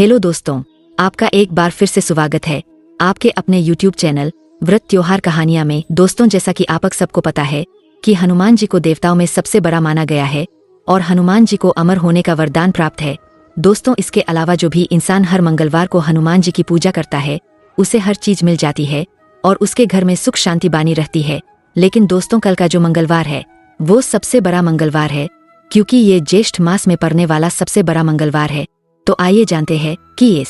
Hello दोस्तों, आपका एक बार फिर से स्वागत है आपके अपने YouTube चैनल व्रत त्योहार कहानियां में। दोस्तों, जैसा कि आप सबको पता है कि हनुमान जी को देवताओं में सबसे बड़ा माना गया है और हनुमान जी को अमर होने का वरदान प्राप्त है। दोस्तों, इसके अलावा जो भी इंसान हर मंगलवार को हनुमान जी की पूजा करता है उसे हर चीज मिल जाती है और उसके घर में सुख शांति बनी रहती है। लेकिन दोस्तों, कल का जो मंगलवार है वो सबसे बड़ा मंगलवार है, क्योंकि ये ज्येष्ठ मास में पड़ने वाला सबसे बड़ा मंगलवार है। तो आइए जानते हैं कि इस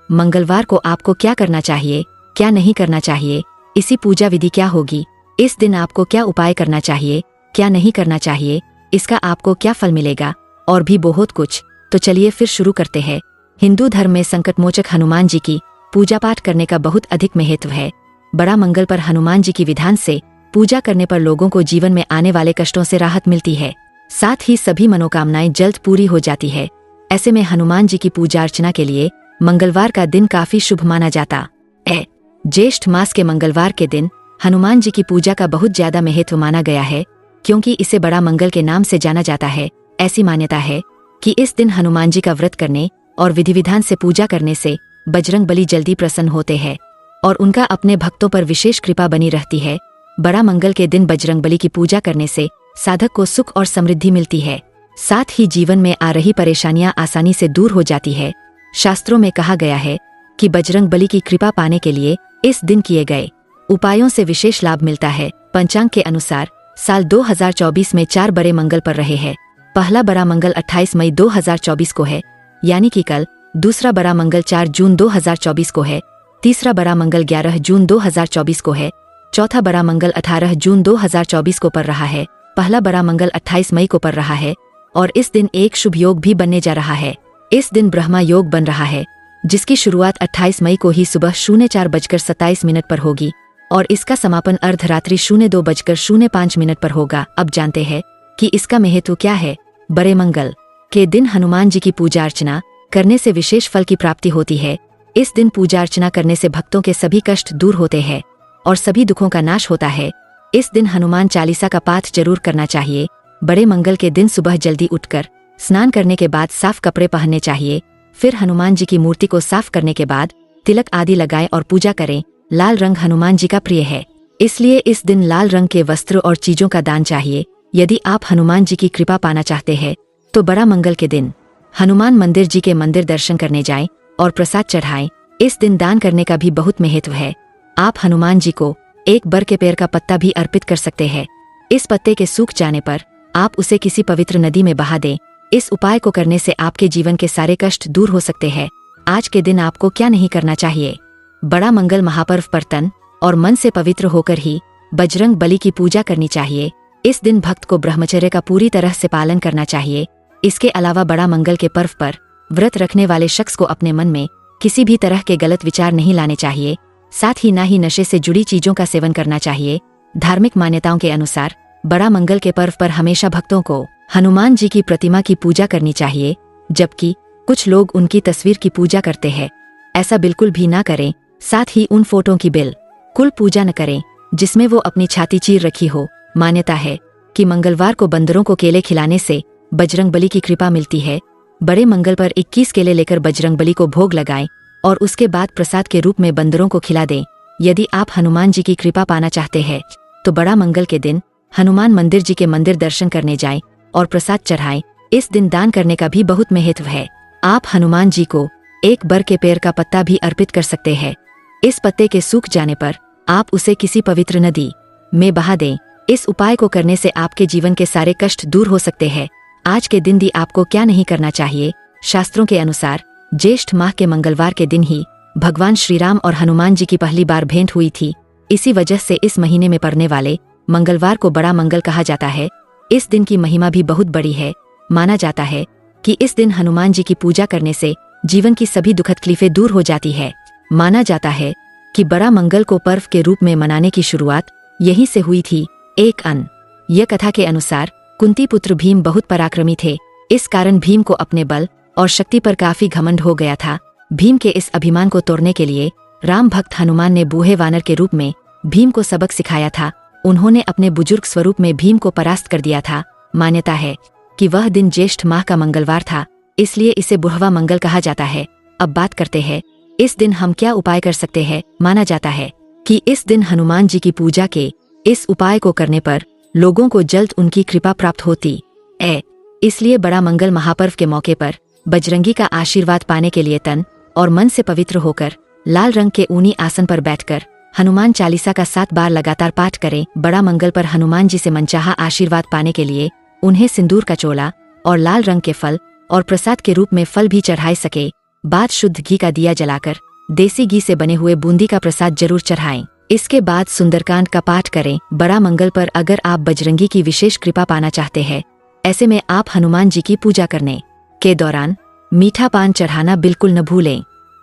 मंगलवार को आपको क्या करना चाहिए, क्या नहीं करना चाहिए, इसी पूजा विधि क्या होगी, इस दिन आपको क्या उपाय करना चाहिए, क्या नहीं करना चाहिए, इसका आपको क्या फल मिलेगा और भी बहुत कुछ। तो चलिए फिर शुरू करते हैं। हिंदू धर्म में संकटमोचक हनुमान जी की पूजा पाठ करने का बहुत अधिक महत्व है। बड़ा मंगल पर हनुमान जी की विधान से पूजा करने पर लोगों को जीवन में आने वाले कष्टों से राहत मिलती है, साथ ही सभी मनोकामनाएं जल्द पूरी हो जाती है। ऐसे में हनुमान जी की पूजा अर्चना के लिए मंगलवार का दिन काफी शुभ माना जाता है। ज्येष्ठ मास के मंगलवार के दिन हनुमान जी की पूजा का बहुत ज्यादा महत्व माना गया है, क्योंकि इसे बड़ा मंगल के नाम से जाना जाता है। ऐसी मान्यता है कि इस दिन हनुमान जी का व्रत करने और विधि विधान से पूजा करने से बजरंगबली जल्दी प्रसन्न होते हैं और उनका अपने भक्तों पर विशेष कृपा बनी रहती है। बड़ा मंगल के दिन बजरंगबली की पूजा करने से साधक को सुख और समृद्धि मिलती है, साथ ही जीवन में आ रही परेशानियां आसानी से दूर हो जाती है। शास्त्रों में कहा गया है कि बजरंगबली की कृपा पाने के लिए इस दिन किए गए उपायों से विशेष लाभ मिलता है। पंचांग के अनुसार साल 2024 में 4 बड़े मंगल पर रहे हैं। पहला बड़ा मंगल 28 मई 2024 को है, यानी कि कल। दूसरा बड़ा मंगल 4 जून 2024 को है। तीसरा बड़ा मंगल 11 जून 2024 को है। चौथा बड़ा मंगल 18 जून 2024 को पड़ रहा है। पहला बड़ा मंगल 28 मई को पड़ रहा है और इस दिन एक शुभ योग भी बनने जा रहा है। इस दिन ब्रह्मा योग बन रहा है, जिसकी शुरुआत 28 मई को ही सुबह 04:27 पर होगी और इसका समापन अर्धरात्रि 02:05 पर होगा। अब जानते हैं कि इसका महत्व क्या है। बड़े मंगल के दिन हनुमान जी की पूजा अर्चना करने से विशेष फल की प्राप्ति होती है। इस दिन पूजा अर्चना करने से भक्तों के सभी कष्ट दूर होते हैं और सभी दुखों का नाश होता है। इस दिन हनुमान चालीसा का पाठ जरूर करना चाहिए। बड़े मंगल के दिन सुबह जल्दी उठकर स्नान करने के बाद साफ कपड़े पहनने चाहिए। फिर हनुमान जी की मूर्ति को साफ करने के बाद तिलक आदि लगाएं और पूजा करें। लाल रंग हनुमान जी का प्रिय है, इसलिए इस दिन लाल रंग के वस्त्र और चीजों का दान चाहिए। यदि आप हनुमान जी की कृपा पाना चाहते हैं तो बड़ा मंगल के दिन हनुमान मंदिर जी के मंदिर दर्शन करने जाएं और प्रसाद चढ़ाएं। इस दिन दान करने का भी बहुत महत्व है। आप हनुमान जी को एक बर के पेड़ का पत्ता भी अर्पित कर सकते हैं। इस पत्ते के सूख जाने पर आप उसे किसी पवित्र नदी में बहा दें। इस उपाय को करने से आपके जीवन के सारे कष्ट दूर हो सकते हैं। आज के दिन आपको क्या नहीं करना चाहिए। बड़ा मंगल महापर्व पर तन और मन से पवित्र होकर ही बजरंग बली की पूजा करनी चाहिए। इस दिन भक्त को ब्रह्मचर्य का पूरी तरह से पालन करना चाहिए। इसके अलावा बड़ा मंगल के पर्व पर व्रत रखने वाले शख्स को अपने मन में किसी भी तरह के गलत विचार नहीं लाने चाहिए, साथ ही ना ही नशे से जुड़ी चीजों का सेवन करना चाहिए। धार्मिक मान्यताओं के अनुसार बड़ा मंगल के पर्व पर हमेशा भक्तों को हनुमान जी की प्रतिमा की पूजा करनी चाहिए, जबकि कुछ लोग उनकी तस्वीर की पूजा करते हैं। ऐसा बिल्कुल भी ना करें। साथ ही उन फोटो की बिल्कुल पूजा न करें जिसमें वो अपनी छाती चीर रखी हो। मान्यता है कि मंगलवार को बंदरों को केले खिलाने से बजरंगबली की कृपा मिलती है। बड़े मंगल पर 21 केले लेकर बजरंगबली को भोग लगाएं और उसके बाद प्रसाद के रूप में बंदरों को खिला दें। यदि आप हनुमान जी की कृपा पाना चाहते हैं तो बड़ा मंगल के दिन हनुमान मंदिर जी के मंदिर दर्शन करने जाएं और प्रसाद चढ़ाएं। इस दिन दान करने का भी बहुत महत्व है। आप हनुमान जी को एक बर के पेड़ का पत्ता भी अर्पित कर सकते हैं। इस पत्ते के सूख जाने पर आप उसे किसी पवित्र नदी में बहा दें। इस उपाय को करने से आपके जीवन के सारे कष्ट दूर हो सकते हैं। आज के दिन भी आपको क्या नहीं करना चाहिए। शास्त्रों के अनुसार ज्येष्ठ माह के मंगलवार के दिन ही भगवान श्री राम और हनुमान जी की पहली बार भेंट हुई थी। इसी वजह से इस महीने में पड़ने वाले मंगलवार को बड़ा मंगल कहा जाता है। इस दिन की महिमा भी बहुत बड़ी है। माना जाता है कि इस दिन हनुमान जी की पूजा करने से जीवन की सभी दुखद तकलीफें दूर हो जाती है। माना जाता है कि बड़ा मंगल को पर्व के रूप में मनाने की शुरुआत यहीं से हुई थी। एक अन्य कथा के अनुसार कुंती पुत्र भीम बहुत पराक्रमी थे। इस कारण भीम को अपने बल और शक्ति पर काफी घमंड हो गया था। भीम के इस अभिमान को तोड़ने के लिए राम भक्त हनुमान ने बूढ़े वानर के रूप में भीम को सबक सिखाया था। उन्होंने अपने बुजुर्ग स्वरूप में भीम को परास्त कर दिया था। मान्यता है कि वह दिन ज्येष्ठ माह का मंगलवार था, इसलिए इसे बुढ़वा मंगल कहा जाता है। अब बात करते हैं इस दिन हम क्या उपाय कर सकते हैं। माना जाता है कि इस दिन हनुमान जी की पूजा के इस उपाय को करने पर लोगों को जल्द उनकी कृपा प्राप्त होती है। इसलिए बड़ा मंगल महापर्व के मौके पर बजरंगी का आशीर्वाद पाने के लिए तन और मन से पवित्र होकर लाल रंग के ऊनी आसन पर बैठकर हनुमान चालीसा का 7 बार लगातार पाठ करें। बड़ा मंगल पर हनुमान जी से मनचाहा आशीर्वाद पाने के लिए उन्हें सिंदूर का चोला और लाल रंग के फल और प्रसाद के रूप में फल भी चढ़ाए सके। बाद शुद्ध घी का दिया जलाकर देसी घी से बने हुए बूंदी का प्रसाद जरूर चढ़ाएं। इसके बाद सुंदरकांड का पाठ करें। बड़ा मंगल पर अगर आप बजरंगी की विशेष कृपा पाना चाहते हैं, ऐसे में आप हनुमान जी की पूजा करने के दौरान मीठा पान चढ़ाना बिल्कुल न भूलें।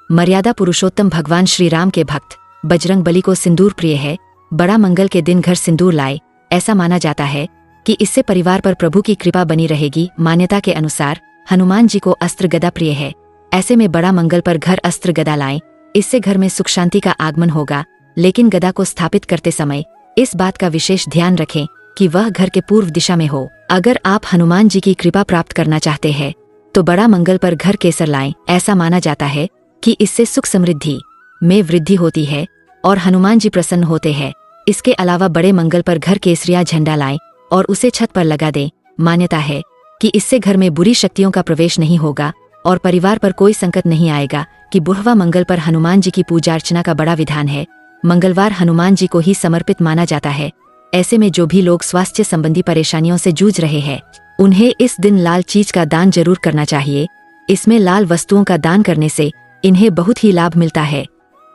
मर्यादा पुरुषोत्तम भगवान श्री राम के भक्त बजरंग बली को सिंदूर प्रिय है। बड़ा मंगल के दिन घर सिंदूर लाए। ऐसा माना जाता है कि इससे परिवार पर प्रभु की कृपा बनी रहेगी। मान्यता के अनुसार हनुमान जी को अस्त्र गदा प्रिय है। ऐसे में बड़ा मंगल पर घर अस्त्र गदा लाएं। इससे घर में सुख शांति का आगमन होगा। लेकिन गदा को स्थापित करते समय इस बात का विशेष ध्यान रखें कि वह घर के पूर्व दिशा में हो। अगर आप हनुमान जी की कृपा प्राप्त करना चाहते हैं तो बड़ा मंगल पर घर केसर लाएं। ऐसा माना जाता है कि इससे सुख समृद्धि में वृद्धि होती है और हनुमान जी प्रसन्न होते हैं। इसके अलावा बड़े मंगल पर घर केसरिया झंडा लाएं और उसे छत पर लगा दें। मान्यता है कि इससे घर में बुरी शक्तियों का प्रवेश नहीं होगा और परिवार पर कोई संकट नहीं आएगा। कि बुढ़वा मंगल पर हनुमान जी की पूजा अर्चना का बड़ा विधान है। मंगलवार हनुमान जी को ही समर्पित माना जाता है। ऐसे में जो भी लोग स्वास्थ्य संबंधी परेशानियों से जूझ रहे हैं, उन्हें इस दिन लाल चीज का दान जरूर करना चाहिए। इसमें लाल वस्तुओं का दान करने से इन्हें बहुत ही लाभ मिलता है।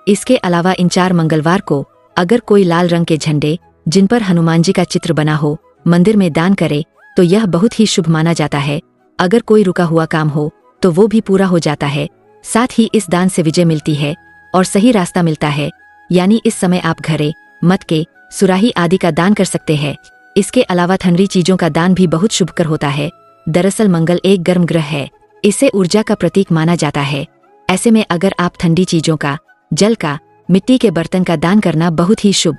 इसके अलावा इन 4 मंगलवार को अगर कोई लाल रंग के झंडे जिन पर हनुमान जी का चित्र बना हो मंदिर में दान करे तो यह बहुत ही शुभ माना जाता है। अगर कोई रुका हुआ काम हो तो वो भी पूरा हो जाता है। साथ ही इस दान से विजय मिलती है और सही रास्ता मिलता है। यानी इस समय आप घड़े, मटके, सुराही आदि का दान कर सकते हैं। इसके अलावा ठंडी चीजों का दान भी बहुत शुभकर होता है। दरअसल मंगल एक गर्म ग्रह है, इसे ऊर्जा का प्रतीक माना जाता है। ऐसे में अगर आप ठंडी चीजों का, जल का, मिट्टी के बर्तन का दान करना बहुत ही शुभ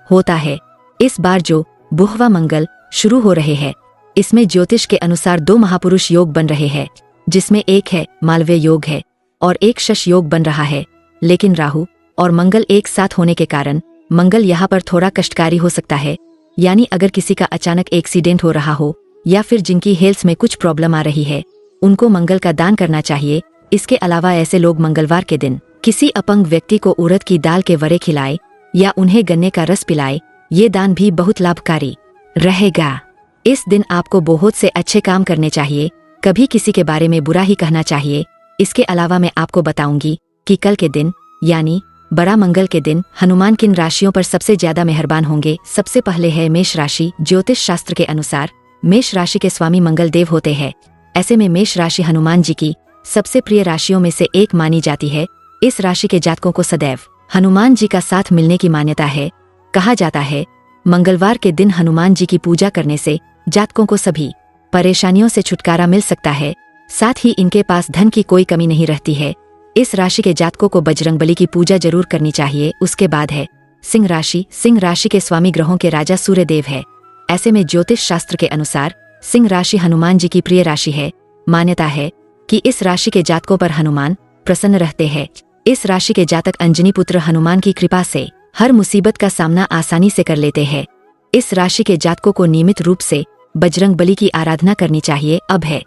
होता है। इस बार जो बुढ़वा मंगल शुरू हो रहे हैं, इसमें ज्योतिष के अनुसार 2 महापुरुष योग बन रहे हैं, जिसमें एक है मालव्य योग है और एक शश योग बन रहा है। लेकिन राहु और मंगल एक साथ होने के कारण मंगल यहाँ पर थोड़ा कष्टकारी हो सकता है। यानी अगर किसी का अचानक एक्सीडेंट हो रहा हो या फिर जिनकी हेल्थ में कुछ प्रॉब्लम आ रही है, उनको मंगल का दान करना चाहिए। इसके अलावा ऐसे लोग मंगलवार के दिन किसी अपंग व्यक्ति को उड़द की दाल के वड़े खिलाए या उन्हें गन्ने का रस पिलाए। ये दान भी बहुत लाभकारी रहेगा। इस दिन आपको बहुत से अच्छे काम करने चाहिए, कभी किसी के बारे में बुरा ही कहना चाहिए। इसके अलावा मैं आपको बताऊंगी कि कल के दिन यानी बड़ा मंगल के दिन हनुमान किन राशियों पर सबसे ज्यादा मेहरबान होंगे। सबसे पहले है मेष राशि। ज्योतिष शास्त्र के अनुसार मेष राशि के स्वामी मंगल देव होते हैं। ऐसे में मेष राशि हनुमान जी की सबसे प्रिय राशियों में से एक मानी जाती है। इस राशि के जातकों को सदैव हनुमान जी का साथ मिलने की मान्यता है। कहा जाता है मंगलवार के दिन हनुमान जी की पूजा करने से जातकों को सभी परेशानियों से छुटकारा मिल सकता है। साथ ही इनके पास धन की कोई कमी नहीं रहती है। इस राशि के जातकों को बजरंगबली की पूजा जरूर करनी चाहिए। उसके बाद है सिंह राशि। सिंह राशि के स्वामी ग्रहों के राजा सूर्य देव है। ऐसे में ज्योतिष शास्त्र के अनुसार सिंह राशि हनुमान जी की प्रिय राशि है। मान्यता है कि इस राशि के जातकों पर हनुमान प्रसन्न रहते हैं। इस राशि के जातक अंजनी पुत्र हनुमान की कृपा से हर मुसीबत का सामना आसानी से कर लेते हैं। इस राशि के जातकों को नियमित रूप से बजरंगबली की आराधना करनी चाहिए। अब है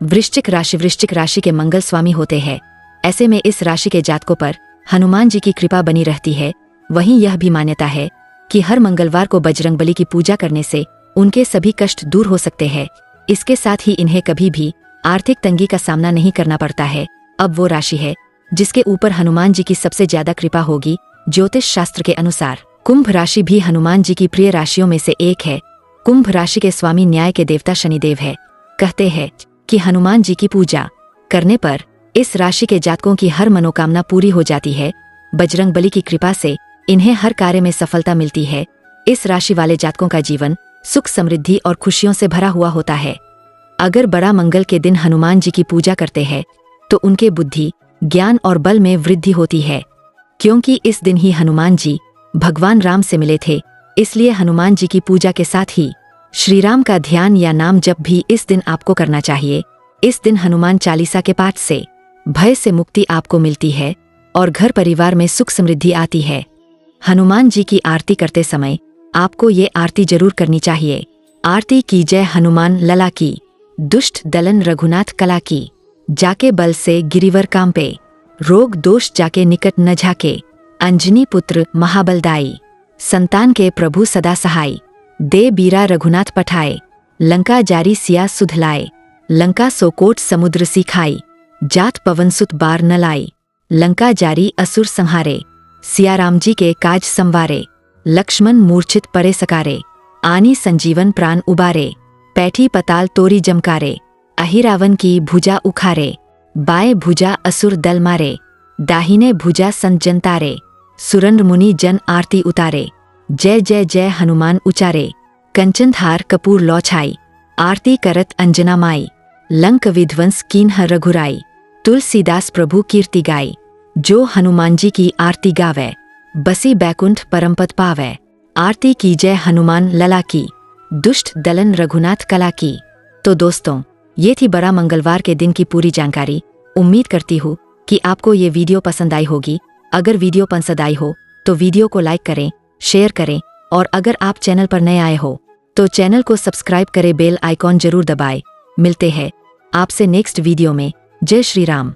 वृश्चिक राशि। वृश्चिक राशि के मंगल स्वामी होते हैं। ऐसे में इस राशि के जातकों पर हनुमान जी की कृपा बनी रहती है। वहीं यह भी मान्यता है कि हर मंगलवार को बजरंगबली की पूजा करने से उनके सभी कष्ट दूर हो सकते हैं। इसके साथ ही इन्हें कभी भी आर्थिक तंगी का सामना नहीं करना पड़ता है। अब वो राशि है जिसके ऊपर हनुमान जी की सबसे ज्यादा कृपा होगी। ज्योतिष शास्त्र के अनुसार कुंभ राशि भी हनुमान जी की प्रिय राशियों में से एक है। कुंभ राशि के स्वामी न्याय के देवता शनिदेव है। कहते हैं कि हनुमान जी की पूजा करने पर इस राशि के जातकों की हर मनोकामना पूरी हो जाती है। बजरंगबली की कृपा से इन्हें हर कार्य में सफलता मिलती है। इस राशि वाले जातकों का जीवन सुख समृद्धि और खुशियों से भरा हुआ होता है। अगर बड़ा मंगल के दिन हनुमान जी की पूजा करते हैं तो उनके बुद्धि, ज्ञान और बल में वृद्धि होती है। क्योंकि इस दिन ही हनुमान जी भगवान राम से मिले थे, इसलिए हनुमान जी की पूजा के साथ ही श्री राम का ध्यान या नाम जप भी इस दिन आपको करना चाहिए। इस दिन हनुमान चालीसा के पाठ से भय से मुक्ति आपको मिलती है और घर परिवार में सुख समृद्धि आती है। हनुमान जी की आरती करते समय आपको ये आरती जरूर करनी चाहिए। आरती की जय हनुमान लला की, दुष्ट दलन रघुनाथ कला की। जाके बल से गिरिवर कांपे, रोग दोष जाके निकट न झाके। अंजनी पुत्र महाबलदाई, संतान के प्रभु सदा सहाय। दे बीरा रघुनाथ पठाए, लंका जारी सिया सुधलाए। लंका सोकोट समुद्र सिखाई, जात पवन सुत बार न लाई। लंका जारी असुर संहारे, सिया राम जी के काज संवारे। लक्ष्मण मूर्छित परे सकारे, आनी संजीवन प्राण उबारे। पैठी पताल तोरी जमकारे, अहिरावन की भुजा उखारे। बाएं भुजा असुर दल मारे, दाहिने भुजा संत जन तारे। सुरंद्र मुनि जन आरती उतारे, जय जय जय हनुमान उचारे। कंचन थार कपूर लौ छाई, आरती करत अंजना माई। लंक विध्वंस कीन्ह रघुराई, तुलसीदास प्रभु कीर्ति गाई। जो हनुमान जी की आरती गावे, बसी बैकुंठ परमपद पावे। आरती की जय हनुमान लला की, दुष्ट दलन रघुनाथ कला की। तो दोस्तों, ये थी बड़ा मंगलवार के दिन की पूरी जानकारी। उम्मीद करती हूँ कि आपको ये वीडियो पसंद आई होगी। अगर वीडियो पसंद आई हो तो वीडियो को लाइक करें, शेयर करें और अगर आप चैनल पर नए आए हो तो चैनल को सब्सक्राइब करें, बेल आइकॉन जरूर दबाएं। मिलते हैं आपसे नेक्स्ट वीडियो में। जय श्री राम।